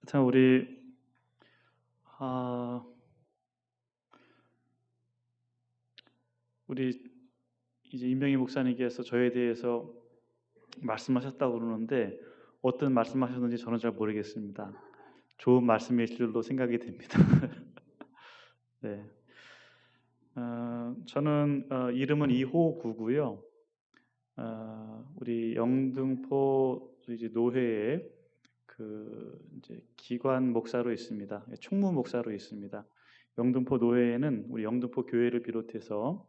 자, 아, 우리 이제 임명희 목사님께서 저에 대해서 말씀하셨다고 그러는데 어떤 말씀하셨는지 저는 잘 모르겠습니다. 좋은 말씀일 줄로 생각이 됩니다. 네, 저는 이름은 이호구고요. 우리 영등포 이제 노회에 그 이제 기관 목사로 있습니다. 총무 목사로 있습니다. 영등포 노회에는 우리 영등포 교회를 비롯해서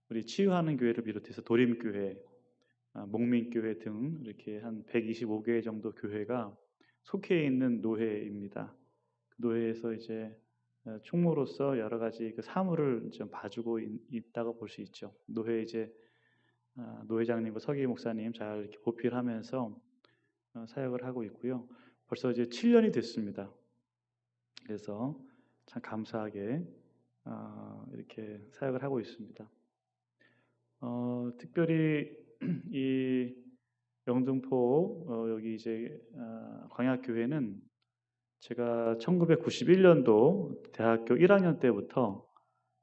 우리 치유하는 교회를 비롯해서 도림교회, 목민교회 등 이렇게 한 125개 정도 교회가 속해 있는 노회입니다. 그 노회에서 이제 총무로서 여러 가지 그 사무를 좀 봐주고 있다고 볼 수 있죠. 노회 이제 노회장님과 서기 목사님 잘 이렇게 보필하면서 사역을 하고 있고요. 벌써 이제 7년이 됐습니다. 그래서 참 감사하게 이렇게 사역을 하고 있습니다. 특별히 이 영등포 여기 이제 광야교회는 제가 1991년도 대학교 1학년 때부터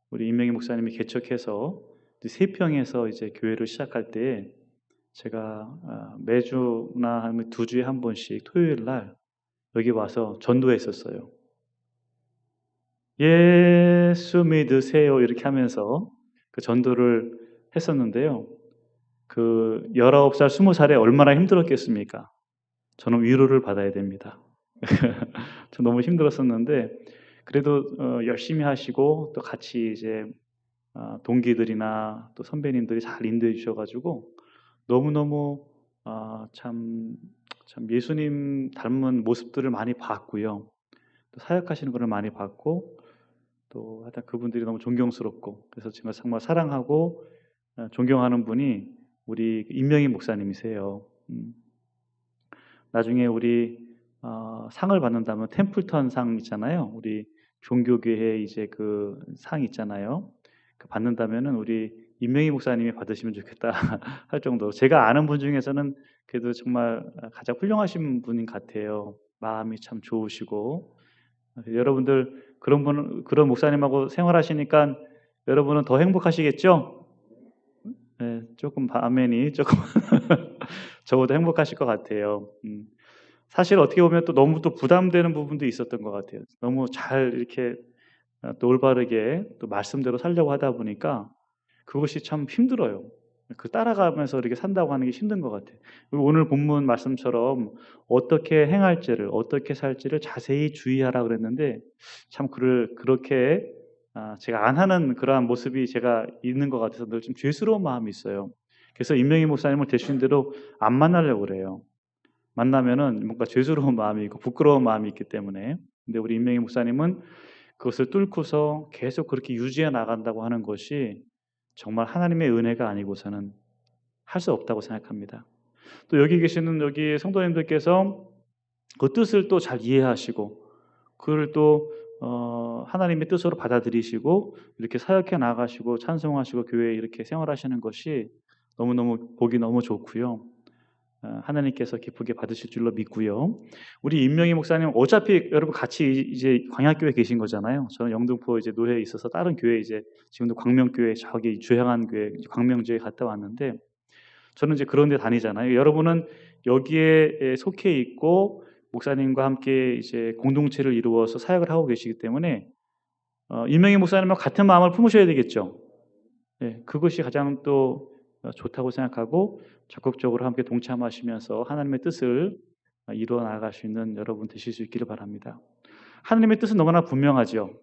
우리 임명희 목사님이 개척해서 세평에서 이제 교회를 시작할 때 제가 매주나 아니면 2주에 한 번씩 토요일 날 여기 와서 전도했었어요. 예수 믿으세요 이렇게 하면서 그 전도를 했었는데요. 그 19살, 20살에 얼마나 힘들었겠습니까? 저는 위로를 받아야 됩니다. 저 너무 힘들었었는데 그래도 열심히 하시고 또 같이 이제 동기들이나 또 선배님들이 잘 인도해 주셔가지고 너무너무 참 예수님 닮은 모습들을 많이 봤고요. 또 사역하시는 것을 많이 봤고 또 하여튼 그분들이 너무 존경스럽고 그래서 제가 정말 사랑하고 존경하는 분이 우리 임명희 목사님이세요. 나중에 우리 상을 받는다면 템플턴 상 있잖아요. 우리 종교계회 이제 그 상 있잖아요. 그 받는다면은 우리 임명희 목사님이 받으시면 좋겠다 할 정도. 제가 아는 분 중에서는 그래도 정말 가장 훌륭하신 분인 것 같아요. 마음이 참 좋으시고 여러분들 그런 목사님하고 생활하시니까 여러분은 더 행복하시겠죠? 네, 조금 아멘이 조금 적어도 행복하실 것 같아요. 사실 어떻게 보면 또 너무 또 부담되는 부분도 있었던 것 같아요. 너무 잘 이렇게 또 올바르게 또 말씀대로 살려고 하다 보니까 그것이 참 힘들어요. 그 따라가면서 이렇게 산다고 하는 게 힘든 것 같아요. 그리고 오늘 본문 말씀처럼 어떻게 행할지를 어떻게 살지를 자세히 주의하라 그랬는데 참 그렇게 제가 안 하는 그러한 모습이 제가 있는 것 같아서 늘 좀 죄스러운 마음이 있어요. 그래서 임명희 목사님을 대신 대로 안 만나려고 그래요. 만나면은 뭔가 죄스러운 마음이 있고 부끄러운 마음이 있기 때문에. 근데 우리 임명희 목사님은 그것을 뚫고서 계속 그렇게 유지해 나간다고 하는 것이 정말 하나님의 은혜가 아니고서는 할 수 없다고 생각합니다. 또 여기 계시는 여기 성도님들께서 그 뜻을 또 잘 이해하시고 그걸 또 하나님의 뜻으로 받아들이시고 이렇게 사역해 나가시고 찬송하시고 교회에 이렇게 생활하시는 것이 너무너무 보기 너무 좋고요. 하나님께서 기쁘게 받으실 줄로 믿고요. 우리 임명희 목사님 어차피 여러분 같이 이제 광야교회 계신 거잖아요. 저는 영등포 이제 노회에 있어서 다른 교회 이제 지금도 광명교회 저기 주행한 교회 광명교회 갔다 왔는데 저는 이제 그런 데 다니잖아요. 여러분은 여기에 속해 있고 목사님과 함께 이제 공동체를 이루어서 사역을 하고 계시기 때문에 임명희 목사님과 같은 마음을 품으셔야 되겠죠. 네, 그것이 가장 또 좋다고 생각하고 적극적으로 함께 동참하시면서 하나님의 뜻을 이루어 나갈 수 있는 여러분 되실 수 있기를 바랍니다. 하나님의 뜻은 너무나 분명하죠.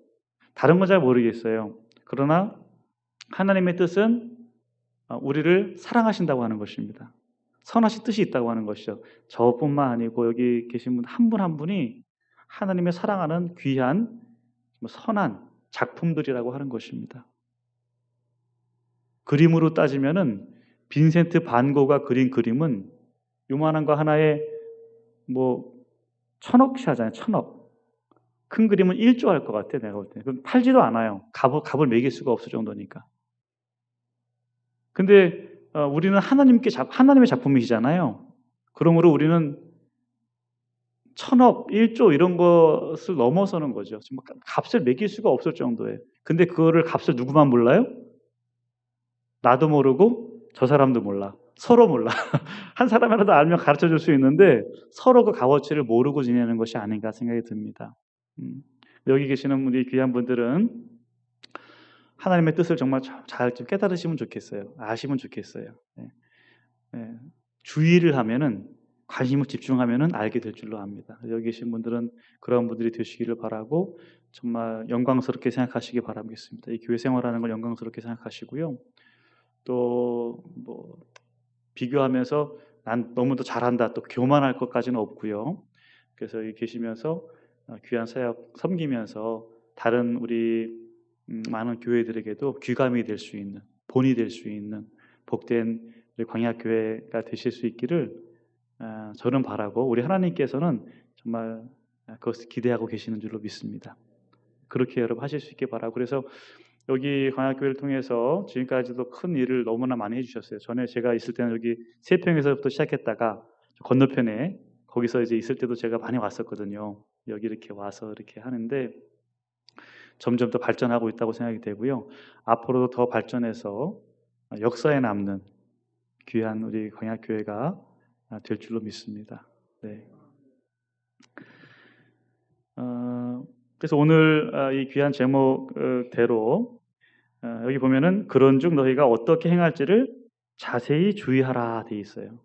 다른 건 잘 모르겠어요. 그러나 하나님의 뜻은 우리를 사랑하신다고 하는 것입니다. 선하신 뜻이 있다고 하는 것이죠. 저뿐만 아니고 여기 계신 분 한 분 한 분이 하나님의 사랑하는 귀한 선한 작품들이라고 하는 것입니다. 그림으로 따지면은 빈센트 반 고가 그린 그림은 요만한 거 하나에 뭐 1,000억씩 하잖아요. 1,000억. 큰 그림은 1조 할 것 같아 내가 볼 때. 그럼 팔지도 않아요. 값을 매길 수가 없을 정도니까. 근데 우리는 하나님의 작품이시잖아요. 그러므로 우리는 천억, 1조 이런 것을 넘어서는 거죠. 정말 값을 매길 수가 없을 정도예요. 근데 그거를 값을 누구만 몰라요? 나도 모르고 저 사람도 몰라. 서로 몰라. 한 사람이라도 알면 가르쳐 줄 수 있는데 서로 그 값어치를 모르고 지내는 것이 아닌가 생각이 듭니다. 음. 여기 계시는 우리 귀한 분들은 하나님의 뜻을 정말 잘 좀 깨달으시면 좋겠어요. 아시면 좋겠어요. 예. 예. 주의를 하면은 관심을 집중하면은 알게 될 줄로 압니다. 여기 계신 분들은 그런 분들이 되시기를 바라고 정말 영광스럽게 생각하시기 바라겠습니다. 이 교회 생활하는 걸 영광스럽게 생각하시고요. 또 뭐 비교하면서 '난 너무 더 잘한다.' 또 교만할 것까지는 없고요. 그래서 여기 계시면서 귀한 사역 섬기면서 다른 우리 많은 교회들에게도 귀감이 될 수 있는, 본이 될 수 있는 복된 우리 광야교회가 되실 수 있기를 저는 바라고 우리 하나님께서는 정말 그것을 기대하고 계시는 줄로 믿습니다. 그렇게 여러분 하실 수 있게 바라고 그래서 여기 광야교회를 통해서 지금까지도 큰 일을 너무나 많이 해주셨어요. 전에 제가 있을 때는 여기 세평에서부터 시작했다가 건너편에 거기서 이제 있을 때도 제가 많이 왔었거든요. 여기 이렇게 와서 이렇게 하는데 점점 더 발전하고 있다고 생각이 되고요. 앞으로도 더 발전해서 역사에 남는 귀한 우리 광야교회가 될 줄로 믿습니다. 네. 그래서 오늘 이 귀한 제목대로 여기 보면은 그런즉 너희가 어떻게 행할지를 자세히 주의하라 돼 있어요.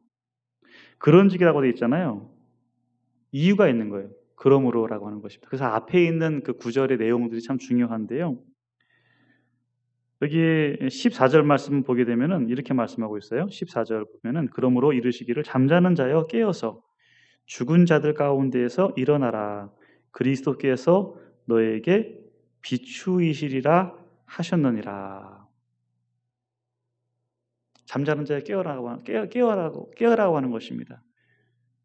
그런즉이라고 돼 있잖아요. 이유가 있는 거예요. 그러므로라고 하는 것입니다. 그래서 앞에 있는 그 구절의 내용들이 참 중요한데요. 여기 14절 말씀 보게 되면은 이렇게 말씀하고 있어요. 14절 보면은 그러므로 이르시기를 잠자는 자여 깨어서 죽은 자들 가운데에서 일어나라. 그리스도께서 너에게 비추이시리라 하셨느니라. 잠자는 자여 깨어라고 하는 것입니다.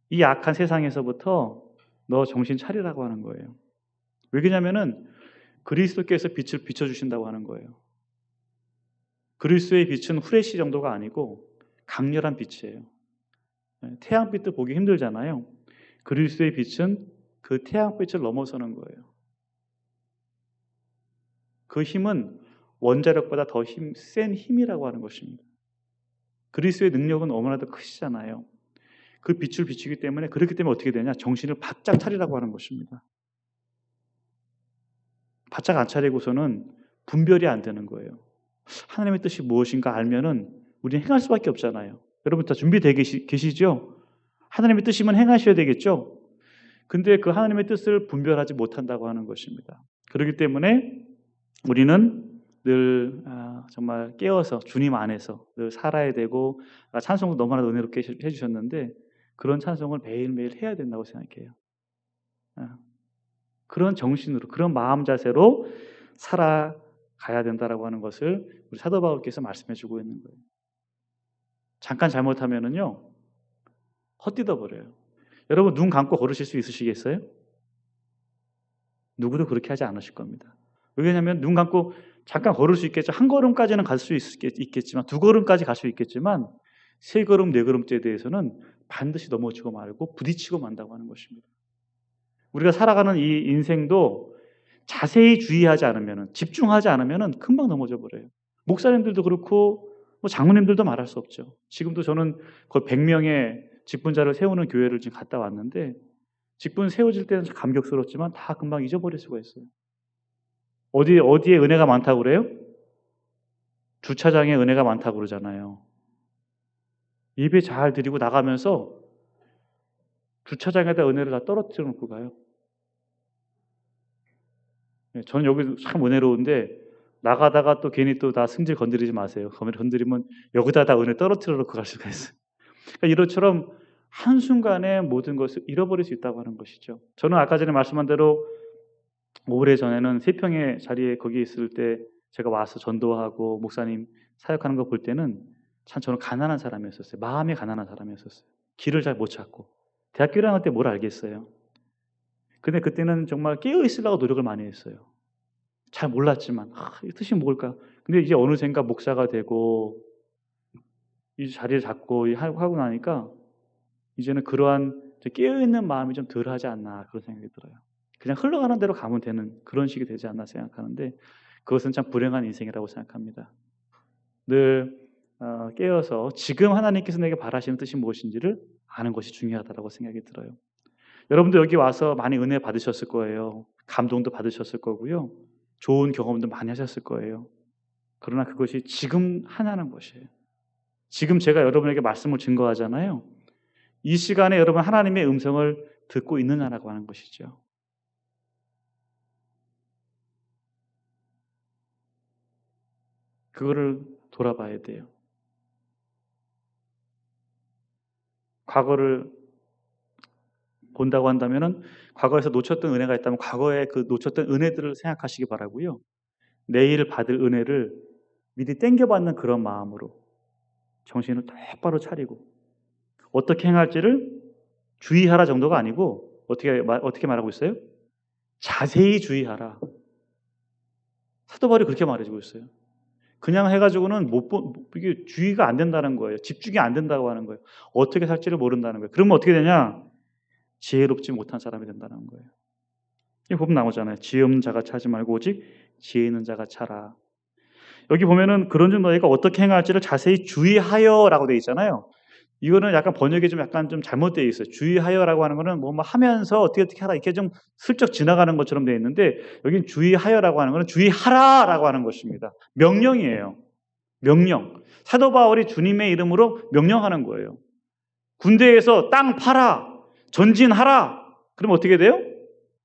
이 악한 세상에서부터 너 정신 차리라고 하는 거예요. 왜 그러냐면은 그리스도께서 빛을 비춰주신다고 하는 거예요. 그리스도의 빛은 후레쉬 정도가 아니고 강렬한 빛이에요. 태양빛도 보기 힘들잖아요. 그리스도의 빛은 그 태양빛을 넘어서는 거예요. 그 힘은 원자력보다 더 센 힘이라고 하는 것입니다. 그리스도의 능력은 너무나도 크시잖아요. 그 빛을 비추기 때문에 그렇기 때문에 어떻게 되냐? 정신을 바짝 차리라고 하는 것입니다. 바짝 안 차리고서는 분별이 안 되는 거예요. 하나님의 뜻이 무엇인가 알면은 우리는 행할 수밖에 없잖아요. 여러분 다 준비되어 계시죠? 하나님의 뜻이면 행하셔야 되겠죠? 근데 그 하나님의 뜻을 분별하지 못한다고 하는 것입니다. 그렇기 때문에 우리는 늘 정말 깨어서 주님 안에서 늘 살아야 되고 찬송도 너무나 은혜롭게 해주셨는데 그런 찬송을 매일매일 해야 된다고 생각해요. 그런 정신으로 그런 마음 자세로 살아가야 된다라고 하는 것을 우리 사도 바울께서 말씀해주고 있는 거예요. 잠깐 잘못하면은요 헛디뎌 버려요. 여러분 눈 감고 걸으실 수 있으시겠어요? 누구도 그렇게 하지 않으실 겁니다. 왜냐하면 눈 감고 잠깐 걸을 수 있겠죠. 한 걸음까지는 갈 수 있겠지만 두 걸음까지 갈 수 있겠지만 세 걸음 네 걸음째에 대해서는 반드시 넘어지고 말고 부딪히고 만다고 하는 것입니다. 우리가 살아가는 이 인생도 자세히 주의하지 않으면 집중하지 않으면 금방 넘어져 버려요. 목사님들도 그렇고 뭐 장로님들도 말할 수 없죠. 지금도 저는 거의 100명의 직분자를 세우는 교회를 지금 갔다 왔는데 직분 세워질 때는 감격스럽지만 다 금방 잊어버릴 수가 있어요. 어디에 은혜가 많다고 그래요? 주차장에 은혜가 많다고 그러잖아요. 예배 잘 드리고 나가면서 주차장에다 은혜를 다 떨어뜨려 놓고 가요. 저는 여기 참 은혜로운데 나가다가 또 괜히 또 다 승질 건드리지 마세요. 건드리면 여기다 다 은혜 떨어뜨려 놓고 갈 수가 있어요. 그러니까 이것처럼 한순간에 모든 것을 잃어버릴 수 있다고 하는 것이죠. 저는 아까 전에 말씀한 대로 오래전에는 세평의 자리에 거기 있을 때 제가 와서 전도하고 목사님 사역하는 거 볼 때는 참 저는 가난한 사람이었어요. 마음이 가난한 사람이었어요. 길을 잘 못 찾고. 대학교 1학년 때 뭘 알겠어요. 근데 그때는 정말 깨어 있으려고 노력을 많이 했어요. 잘 몰랐지만 이 뜻이 뭘까? 근데 이제 어느샌가 목사가 되고 이 자리를 잡고 하고 나니까 이제는 그러한 깨어있는 마음이 좀 덜하지 않나 그런 생각이 들어요. 그냥 흘러가는 대로 가면 되는 그런 식이 되지 않나 생각하는데 그것은 참 불행한 인생이라고 생각합니다. 늘 깨어서 지금 하나님께서 내게 바라시는 뜻이 무엇인지를 아는 것이 중요하다고 생각이 들어요. 여러분도 여기 와서 많이 은혜 받으셨을 거예요. 감동도 받으셨을 거고요. 좋은 경험도 많이 하셨을 거예요. 그러나 그것이 지금 하나는 것이에요. 지금 제가 여러분에게 말씀을 증거하잖아요. 이 시간에 여러분 하나님의 음성을 듣고 있느냐라고 하는 것이죠. 그거를 돌아봐야 돼요. 과거를 본다고 한다면은 과거에서 놓쳤던 은혜가 있다면 과거에 그 놓쳤던 은혜들을 생각하시기 바라고요. 내일 받을 은혜를 미리 땡겨받는 그런 마음으로 정신을 똑바로 차리고 어떻게 행할지를 주의하라 정도가 아니고 어떻게 말하고 있어요? 자세히 주의하라. 사도 바울이 그렇게 말해주고 있어요. 그냥 해가지고는 이게 주의가 안 된다는 거예요. 집중이 안 된다고 하는 거예요. 어떻게 살지를 모른다는 거예요. 그러면 어떻게 되냐? 지혜롭지 못한 사람이 된다는 거예요. 이게 보면 나오잖아요. 지혜 없는 자가 차지 말고 오직 지혜 있는 자가 차라. 여기 보면은 그런 중 너희가 어떻게 행할지를 자세히 주의하여라고 되어 있잖아요. 이거는 약간 번역이 좀 약간 좀 잘못되어 있어요. 주의하여라고 하는 거는 뭐 하면서 어떻게 하라 이렇게 좀 슬쩍 지나가는 것처럼 되어 있는데 여긴 주의하여라고 하는 거는 주의하라라고 하는 것입니다. 명령이에요. 명령. 사도 바울이 주님의 이름으로 명령하는 거예요. 군대에서 땅 파라, 전진하라. 그럼 어떻게 돼요?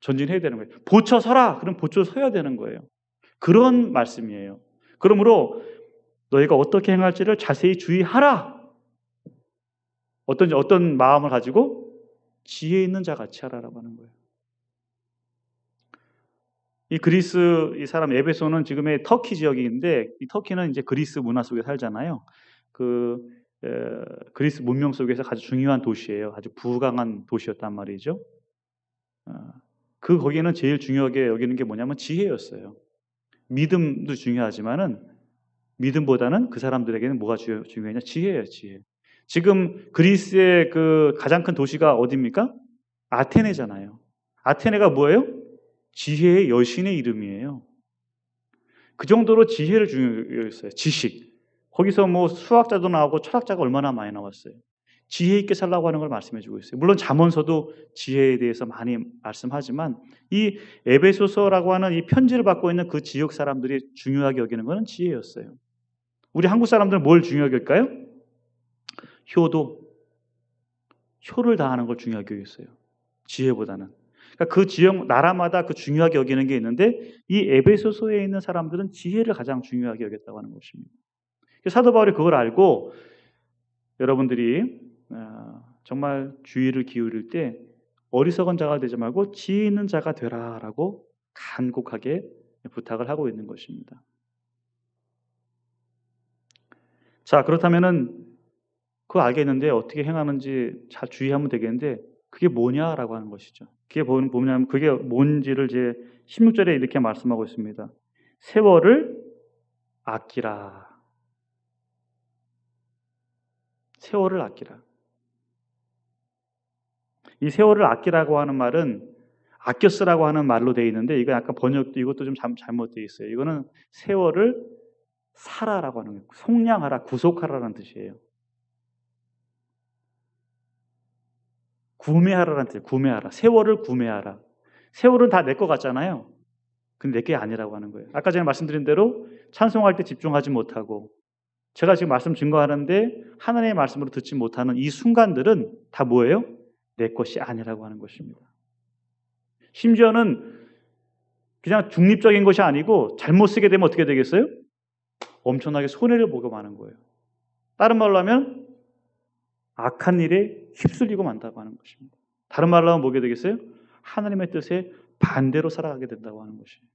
전진해야 되는 거예요. 보쳐 서라. 그럼 보쳐 서야 되는 거예요. 그런 말씀이에요. 그러므로 너희가 어떻게 행할지를 자세히 주의하라. 어떤 마음을 가지고 지혜 있는 자 같이 하라라고 하는 거예요. 이 그리스 이 사람 에베소는 지금의 터키 지역인데 이 터키는 이제 그리스 문화 속에 살잖아요. 그리스 문명 속에서 아주 중요한 도시예요. 아주 부강한 도시였단 말이죠. 거기는 제일 중요하게 여기는 게 뭐냐면 지혜였어요. 믿음도 중요하지만은 믿음보다는 그 사람들에게는 뭐가 중요하냐? 지혜예요, 지혜. 지금 그리스의 그 가장 큰 도시가 어디입니까? 아테네잖아요. 아테네가 뭐예요? 지혜의 여신의 이름이에요. 그 정도로 지혜를 중요했어요. 지식. 거기서 뭐 수학자도 나오고 철학자가 얼마나 많이 나왔어요. 지혜 있게 살라고 하는 걸 말씀해 주고 있어요. 물론 잠언서도 지혜에 대해서 많이 말씀하지만 이 에베소서라고 하는 이 편지를 받고 있는 그 지역 사람들이 중요하게 여기는 것은 지혜였어요. 우리 한국 사람들은 뭘 중요하게 여길까요? 효를 다하는 걸 중요하게 여겼어요. 지혜보다는. 그러니까 그 지역 나라마다 그 중요하게 여기는 게 있는데 이 에베소서에 있는 사람들은 지혜를 가장 중요하게 여겼다고 하는 것입니다. 사도 바울이 그걸 알고 여러분들이 정말 주의를 기울일 때 어리석은 자가 되지 말고 지혜 있는 자가 되라라고 간곡하게 부탁을 하고 있는 것입니다. 자, 그렇다면은 그거 알겠는데 어떻게 행하는지 잘 주의하면 되겠는데 그게 뭐냐라고 하는 것이죠. 그게 뭐냐면 그게 뭔지를 이제 16절에 이렇게 말씀하고 있습니다. 세월을 아끼라. 세월을 아끼라. 이 세월을 아끼라고 하는 말은 아껴 쓰라고 하는 말로 되어 있는데 이거 약간 이것도 좀 잘못되어 있어요. 이거는 세월을 사라라고 하는 거예요. 속량하라, 구속하라라는 뜻이에요. 구매하라라는 뜻이에요. 구매하라. 세월을 구매하라. 세월은 다 내 것 같잖아요. 근데 내 게 아니라고 하는 거예요. 아까 전에 말씀드린 대로 찬송할 때 집중하지 못하고 제가 지금 말씀 증거하는데 하나님의 말씀으로 듣지 못하는 이 순간들은 다 뭐예요? 내 것이 아니라고 하는 것입니다. 심지어는 그냥 중립적인 것이 아니고 잘못 쓰게 되면 어떻게 되겠어요? 엄청나게 손해를 보고 마는 거예요. 다른 말로 하면 악한 일에 휩쓸리고 만다고 하는 것입니다. 다른 말로 하면 뭐게 되겠어요? 하나님의 뜻에 반대로 살아가게 된다고 하는 것이에요.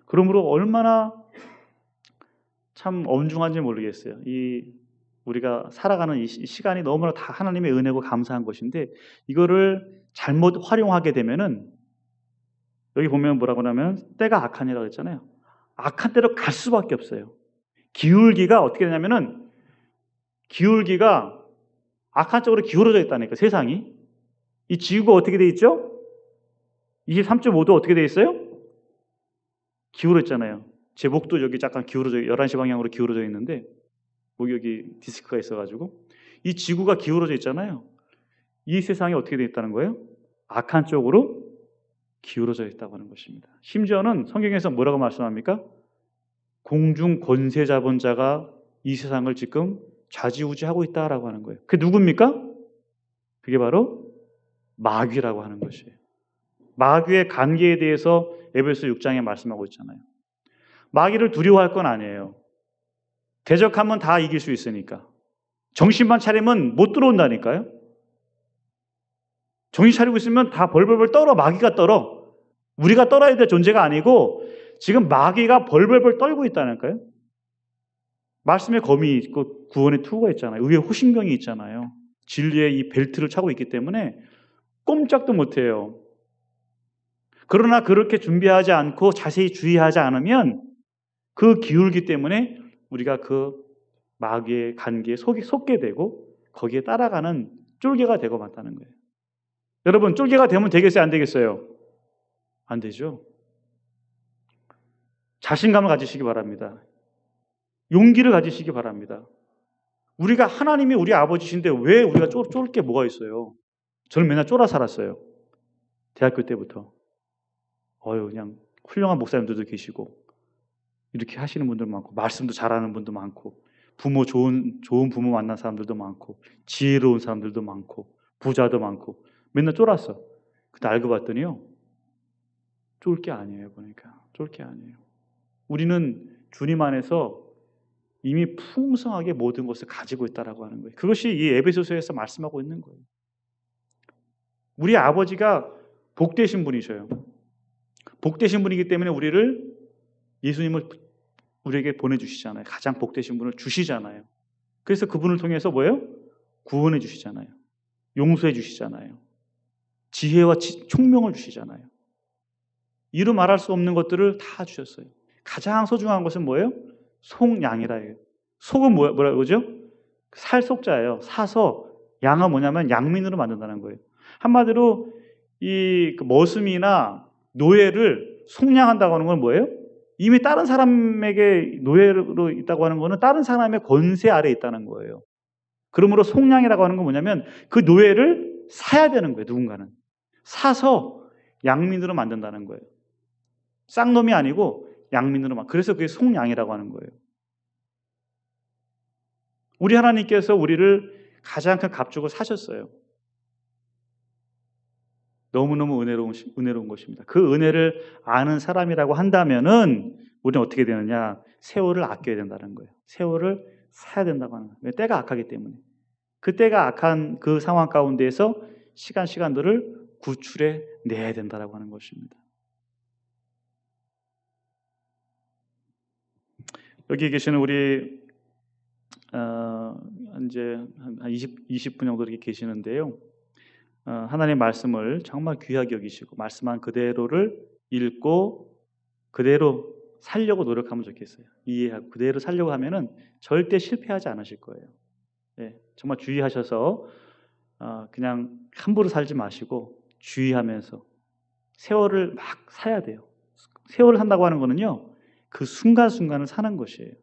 그러므로 얼마나 참 엄중한지 모르겠어요. 우리가 살아가는 이 시간이 너무나 다 하나님의 은혜고 감사한 것인데 이거를 잘못 활용하게 되면은 여기 보면 뭐라고 하냐면 때가 악한이라고 했잖아요. 악한 때로 갈 수밖에 없어요. 기울기가 어떻게 되냐면은 기울기가 악한 쪽으로 기울어져 있다니까, 세상이. 이 지구가 어떻게 돼 있죠? 23.5도 어떻게 돼 있어요? 기울어 있잖아요. 제 목도 여기 약간 기울어져, 11시 방향으로 기울어져 있는데, 목이 여기 디스크가 있어가지고. 이 지구가 기울어져 있잖아요. 이 세상이 어떻게 돼 있다는 거예요? 악한 쪽으로 기울어져 있다고 하는 것입니다. 심지어는 성경에서 뭐라고 말씀합니까? 공중 권세 잡은 자가 이 세상을 지금 좌지우지하고 있다라고 하는 거예요. 그게 누굽니까? 그게 바로 마귀라고 하는 것이에요. 마귀의 관계에 대해서 에베소 6장에 말씀하고 있잖아요. 마귀를 두려워할 건 아니에요. 대적하면 다 이길 수 있으니까. 정신만 차리면 못 들어온다니까요. 정신 차리고 있으면 다 벌벌벌 떨어. 마귀가 떨어. 우리가 떨어야 될 존재가 아니고 지금 마귀가 벌벌벌 떨고 있다니까요. 말씀의 검이 있고 구원의 투구가 있잖아요. 의의 호신경이 있잖아요. 진리의 이 벨트를 차고 있기 때문에 꼼짝도 못해요. 그러나 그렇게 준비하지 않고 자세히 주의하지 않으면 그 기울기 때문에 우리가 그 마귀의 관계에 속게 되고 거기에 따라가는 쫄개가 되고 만다는 거예요. 여러분, 쫄개가 되면 되겠어요? 안 되겠어요? 안 되죠. 자신감을 가지시기 바랍니다. 용기를 가지시기 바랍니다. 우리가 하나님이 우리 아버지신데 왜 우리가 쫄 게 뭐가 있어요? 저는 맨날 쫄아 살았어요. 대학교 때부터. 그냥 훌륭한 목사님들도 계시고 이렇게 하시는 분들 많고 말씀도 잘하는 분도 많고 좋은 부모 만난 사람들도 많고 지혜로운 사람들도 많고 부자도 많고 맨날 쫄았어. 그때 알고 봤더니요. 쫄 게 아니에요. 보니까 쫄 게 아니에요. 우리는 주님 안에서 이미 풍성하게 모든 것을 가지고 있다라고 하는 거예요. 그것이 이 에베소서에서 말씀하고 있는 거예요. 우리 아버지가 복되신 분이셔요. 복되신 분이기 때문에 예수님을 우리에게 보내주시잖아요. 가장 복되신 분을 주시잖아요. 그래서 그분을 통해서 뭐예요? 구원해 주시잖아요. 용서해 주시잖아요. 지혜와 총명을 주시잖아요. 이루 말할 수 없는 것들을 다 주셨어요. 가장 소중한 것은 뭐예요? 속양이라 해요. 속은 뭐라고 그러죠? 살속자예요. 사서 양은 뭐냐면 양민으로 만든다는 거예요. 한마디로 이 머슴이나 노예를 속량한다고 하는 건 뭐예요? 이미 다른 사람에게 노예로 있다고 하는 거는 다른 사람의 권세 아래에 있다는 거예요. 그러므로 속량이라고 하는 건 뭐냐면 그 노예를 사야 되는 거예요. 누군가는. 사서 양민으로 만든다는 거예요. 쌍놈이 아니고 양민으로 그래서 그게 속량이라고 하는 거예요. 우리 하나님께서 우리를 가장 큰 값주고 사셨어요. 너무너무 은혜로운 것입니다. 그 은혜를 아는 사람이라고 한다면은 우리는 어떻게 되느냐? 세월을 아껴야 된다는 거예요. 세월을 사야 된다고 하는 거예요. 왜? 때가 악하기 때문에. 그 때가 악한 그 상황 가운데에서 시간들을 구출해 내야 된다고 하는 것입니다. 여기 계시는 우리 이제 한 20분 정도 이렇게 계시는데요. 하나님의 말씀을 정말 귀하게 여기시고 말씀한 그대로를 읽고 그대로 살려고 노력하면 좋겠어요. 이해하고 그대로 살려고 하면은 절대 실패하지 않으실 거예요. 네, 정말 주의하셔서 그냥 함부로 살지 마시고 주의하면서 세월을 막 사야 돼요. 세월을 산다고 하는 거는요. 그 순간순간을 사는 것이에요.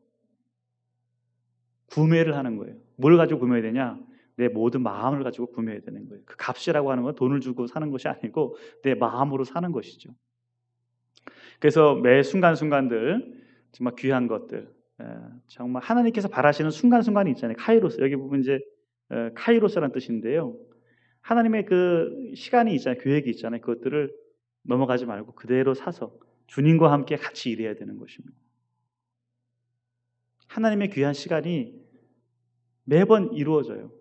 구매를 하는 거예요. 뭘 가지고 구매해야 되냐? 내 모든 마음을 가지고 구매해야 되는 거예요. 그 값이라고 하는 건 돈을 주고 사는 것이 아니고 내 마음으로 사는 것이죠. 그래서 매 순간순간들 정말 귀한 것들, 정말 하나님께서 바라시는 순간순간이 있잖아요. 카이로스. 여기 보면 이제 카이로스라는 뜻인데요. 하나님의 그 시간이 있잖아요. 계획이 있잖아요. 그것들을 넘어가지 말고 그대로 사서 주님과 함께 같이 일해야 되는 것입니다. 하나님의 귀한 시간이 매번 이루어져요.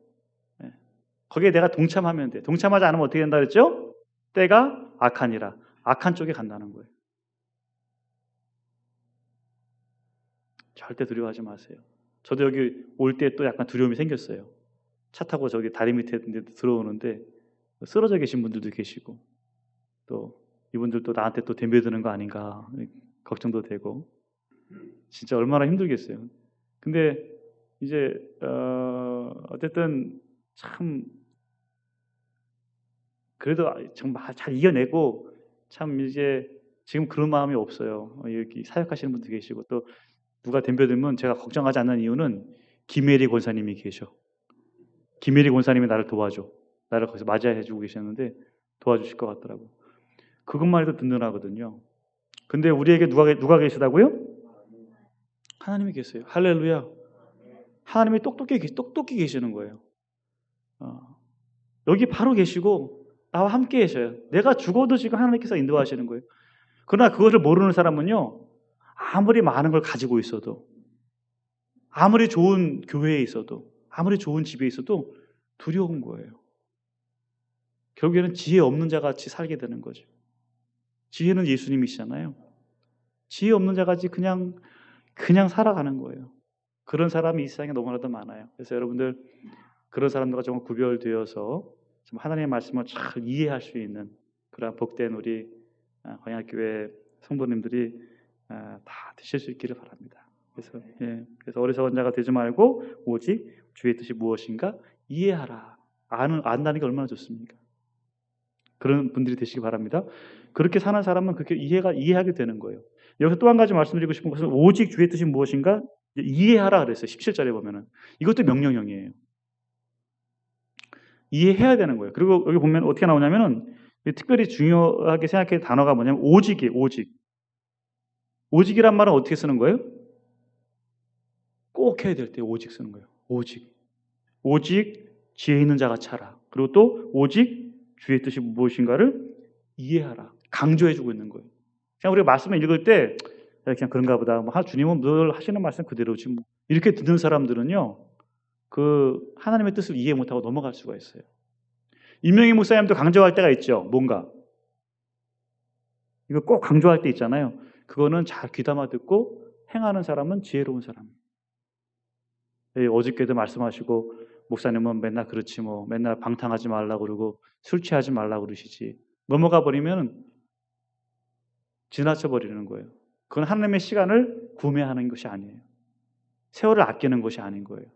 거기에 내가 동참하면 돼. 동참하지 않으면 어떻게 된다 그랬죠? 때가 악하니라. 악한 쪽에 간다는 거예요. 절대 두려워하지 마세요. 저도 여기 올 때 또 약간 두려움이 생겼어요. 차 타고 저기 다리 밑에 들어오는데 쓰러져 계신 분들도 계시고 또 이분들도 나한테 또 덤벼드는 거 아닌가 걱정도 되고 진짜 얼마나 힘들겠어요. 근데 이제 어쨌든 참 그래도 정말 잘 이겨내고 참 이제 지금 그런 마음이 없어요. 여기 사역하시는 분도 계시고 또 누가 덤벼들면 제가 걱정하지 않는 이유는 김혜리 권사님이 계셔. 김혜리 권사님이 나를 도와줘. 나를 거기서 맞이해 주고 계셨는데 도와주실 것 같더라고요. 그것만 해도 든든하거든요. 근데 우리에게 누가 계시다고요? 하나님이 계세요. 할렐루야. 하나님이 똑똑히 계시는 거예요. 여기 바로 계시고 나와 함께 계셔요. 내가 죽어도 지금 하나님께서 인도하시는 거예요. 그러나 그것을 모르는 사람은요, 아무리 많은 걸 가지고 있어도, 아무리 좋은 교회에 있어도, 아무리 좋은 집에 있어도 두려운 거예요. 결국에는 지혜 없는 자 같이 살게 되는 거죠. 지혜는 예수님이시잖아요. 지혜 없는 자 같이 그냥 살아가는 거예요. 그런 사람이 이 세상에 너무나도 많아요. 그래서 여러분들 그런 사람들과 정말 구별되어서 좀 하나님의 말씀을 잘 이해할 수 있는 그런 복된 우리 광야교회 성도님들이 다 되실 수 있기를 바랍니다. 그래서 어리석은 자가 되지 말고 오직 주의 뜻이 무엇인가 이해하라. 안다는 게 얼마나 좋습니까? 그런 분들이 되시기 바랍니다. 그렇게 사는 사람은 그렇게 이해하게 되는 거예요. 여기서 또 한 가지 말씀드리고 싶은 것은 오직 주의 뜻이 무엇인가 이해하라 그랬어요. 17절에 보면은 이것도 명령형이에요. 이해해야 되는 거예요. 그리고 여기 보면 어떻게 나오냐면은 특별히 중요하게 생각해야 단어가 뭐냐면 오직이에요. 오직. 오직이란 말은 어떻게 쓰는 거예요? 꼭 해야 될 때 오직 쓰는 거예요. 오직 지혜 있는 자가 차라. 그리고 또 오직 주의 뜻이 무엇인가를 이해하라. 강조해주고 있는 거예요. 그냥 우리가 말씀을 읽을 때 그냥 그런가 보다. 주님은 늘 하시는 말씀 그대로지 뭐. 이렇게 듣는 사람들은요. 그 하나님의 뜻을 이해 못하고 넘어갈 수가 있어요. 임명희 목사님도 강조할 때가 있죠. 뭔가. 이거 꼭 강조할 때 있잖아요. 그거는 잘 귀담아 듣고 행하는 사람은 지혜로운 사람이에요. 어저께도 말씀하시고 목사님은 맨날 그렇지 뭐 맨날 방탕하지 말라고 그러고 술 취하지 말라고 그러시지. 넘어가 버리면 지나쳐 버리는 거예요. 그건 하나님의 시간을 구매하는 것이 아니에요. 세월을 아끼는 것이 아닌 거예요.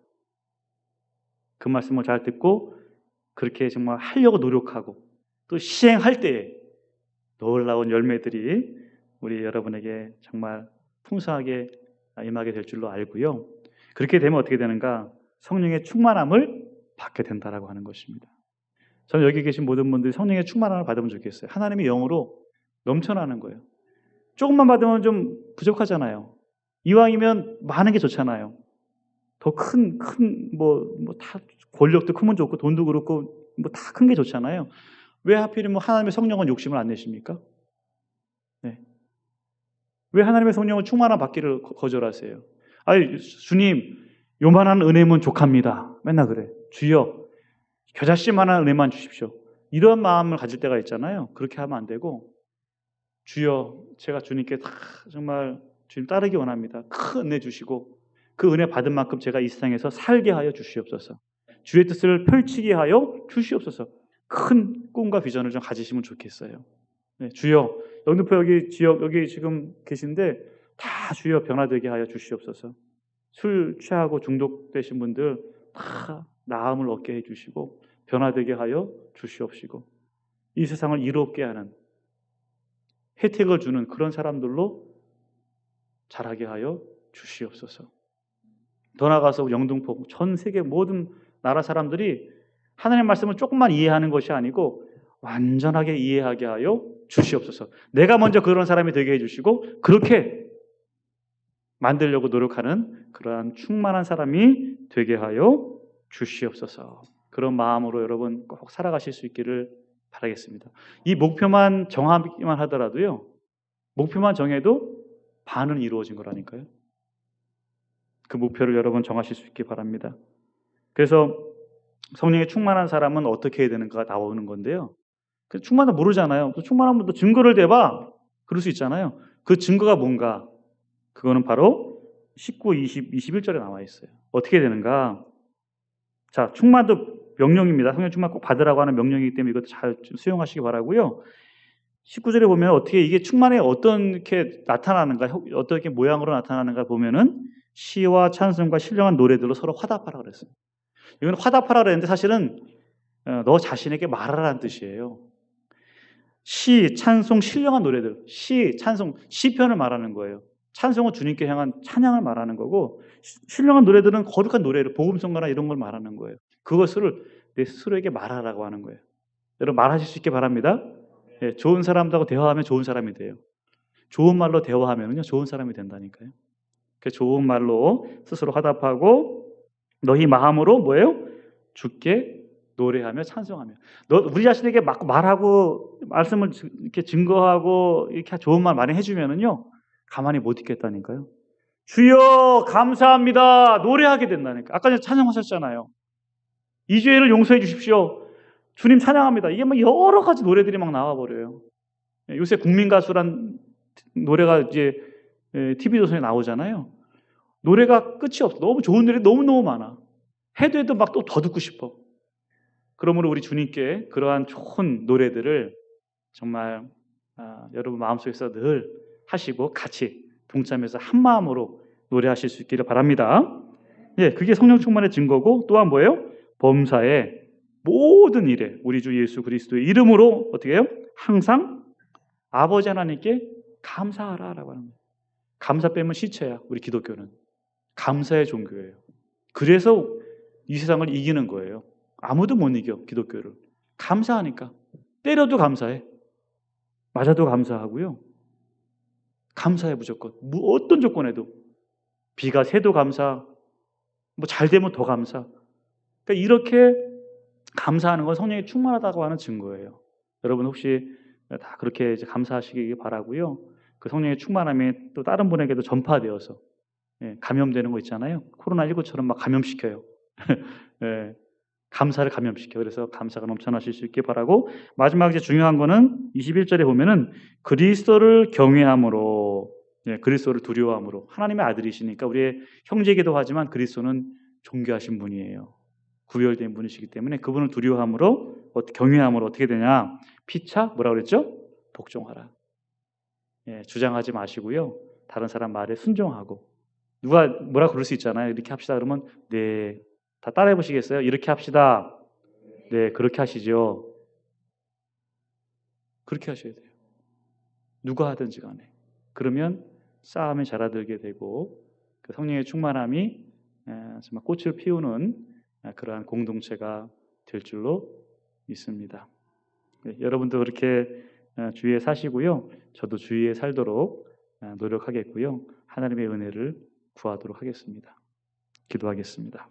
그 말씀을 잘 듣고 그렇게 정말 하려고 노력하고 또 시행할 때에 놀라운 열매들이 우리 여러분에게 정말 풍성하게 임하게 될 줄로 알고요. 그렇게 되면 어떻게 되는가? 성령의 충만함을 받게 된다라고 하는 것입니다. 저는 여기 계신 모든 분들이 성령의 충만함을 받으면 좋겠어요. 하나님의 영으로 넘쳐나는 거예요. 조금만 받으면 좀 부족하잖아요. 이왕이면 많은 게 좋잖아요. 더 큰 다 권력도 크면 좋고 돈도 그렇고 뭐 다 큰 게 좋잖아요. 왜 하필이면 하나님의 성령은 욕심을 안 내십니까? 네. 왜 하나님의 성령은 충만함 받기를 거절하세요? 아니 주님 요만한 은혜면 족합니다. 맨날 그래. 주여 겨자씨만한 은혜만 주십시오. 이런 마음을 가질 때가 있잖아요. 그렇게 하면 안 되고 주여 제가 주님께 다 정말 주님 따르기 원합니다. 큰 은혜 주시고 그 은혜 받은 만큼 제가 이 세상에서 살게 하여 주시옵소서. 주의 뜻을 펼치게 하여 주시옵소서. 큰 꿈과 비전을 좀 가지시면 좋겠어요. 네, 주여 영등포 여기 지역 여기 지금 계신데 다 주여 변화되게 하여 주시옵소서. 술 취하고 중독되신 분들 다 나음을 얻게 해주시고 변화되게 하여 주시옵시고 이 세상을 이롭게 하는 혜택을 주는 그런 사람들로 자라게 하여 주시옵소서. 더 나아가서 영등포 전 세계 모든 나라 사람들이 하나님의 말씀을 조금만 이해하는 것이 아니고 완전하게 이해하게 하여 주시옵소서. 내가 먼저 그런 사람이 되게 해주시고 그렇게 만들려고 노력하는 그러한 충만한 사람이 되게 하여 주시옵소서. 그런 마음으로 여러분 꼭 살아가실 수 있기를 바라겠습니다. 이 목표만 정하기만 하더라도요. 목표만 정해도 반은 이루어진 거라니까요. 그 목표를 여러분 정하실 수 있기 바랍니다. 그래서 성령에 충만한 사람은 어떻게 해야 되는가 나오는 건데요. 충만한 모르잖아요. 충만하면 또 증거를 대봐. 그럴 수 있잖아요. 그 증거가 뭔가? 그거는 바로 19, 20, 21절에 나와 있어요. 어떻게 되는가? 자, 충만도 명령입니다. 성령 충만 꼭 받으라고 하는 명령이기 때문에 이것도 잘 수용하시기 바라고요. 19절에 보면 어떻게 이게 충만에 어떻게 나타나는가, 어떻게 모양으로 나타나는가 보면은 시와 찬송과 신령한 노래들로 서로 화답하라 그랬어요. 이건 화답하라 그랬는데 사실은 너 자신에게 말하라는 뜻이에요. 시, 찬송, 신령한 노래들, 시, 찬송, 시편을 말하는 거예요. 찬송은 주님께 향한 찬양을 말하는 거고, 신령한 노래들은 거룩한 노래를, 복음성가나 이런 걸 말하는 거예요. 그것을 내 스스로에게 말하라고 하는 거예요. 여러분 말하실 수 있게 바랍니다. 예, 좋은 사람들하고 대화하면 좋은 사람이 돼요. 좋은 말로 대화하면요 좋은 사람이 된다니까요. 그 좋은 말로 스스로 화답하고 너희 마음으로 뭐예요? 주께 노래하며 찬송하며. 우리 자신에게 막 말하고 말씀을 이렇게 증거하고 이렇게 좋은 말 많이 해주면은요 가만히 못 있겠다니까요. 주여 감사합니다 노래하게 된다니까. 아까 전에 찬양하셨잖아요. 이 죄를 용서해 주십시오. 주님 찬양합니다. 이게 막 여러 가지 노래들이 막 나와버려요. 요새 국민가수란 노래가 이제 TV조선에 나오잖아요. 노래가 끝이 없어. 너무 좋은 노래 너무너무 많아. 해도 막 또 더 듣고 싶어. 그러므로 우리 주님께 그러한 좋은 노래들을 정말 여러분 마음속에서 늘 하시고 같이 동참해서 한 마음으로 노래하실 수 있기를 바랍니다. 예, 그게 성령 충만의 증거고 또한 뭐예요? 범사의 모든 일에 우리 주 예수 그리스도의 이름으로 어떻게 해요? 항상 아버지 하나님께 감사하라라고 하는 거예요. 감사 빼면 시체야. 우리 기독교는 감사의 종교예요. 그래서 이 세상을 이기는 거예요. 아무도 못 이겨 기독교를. 감사하니까. 때려도 감사해. 맞아도 감사하고요. 감사해 무조건. 어떤 조건에도. 비가 새도 감사. 뭐 잘 되면 더 감사. 그러니까 이렇게 감사하는 건 성령이 충만하다고 하는 증거예요. 여러분 혹시 다 그렇게 이제 감사하시기 바라고요. 그 성령의 충만함이 또 다른 분에게도 전파되어서 감염되는 거 있잖아요. 코로나19처럼 막 감염시켜요. 예, 감사를 감염시켜. 그래서 감사가 넘쳐나실 수 있게 바라고 마지막 이제 중요한 거는 21절에 보면은 그리스도를 경외함으로 그리스도를 두려워함으로 하나님의 아들이시니까 우리의 형제이기도 하지만 그리스도는 존귀하신 분이에요. 구별된 분이시기 때문에 그분을 두려워함으로 경외함으로 어떻게 되냐? 피차 뭐라고 그랬죠? 복종하라. 주장하지 마시고요. 다른 사람 말에 순종하고 누가 뭐라 그럴 수 있잖아요. 이렇게 합시다 그러면 네. 다 따라해 보시겠어요? 이렇게 합시다. 네, 그렇게 하시죠. 그렇게 하셔야 돼요. 누가 하든지 간에. 그러면 싸움에 자라들게 되고 그 성령의 충만함이 정말 꽃을 피우는 그러한 공동체가 될 줄로 믿습니다. 네, 여러분도 그렇게 주위에 사시고요. 저도 주위에 살도록 노력하겠고요. 하나님의 은혜를 구하도록 하겠습니다. 기도하겠습니다.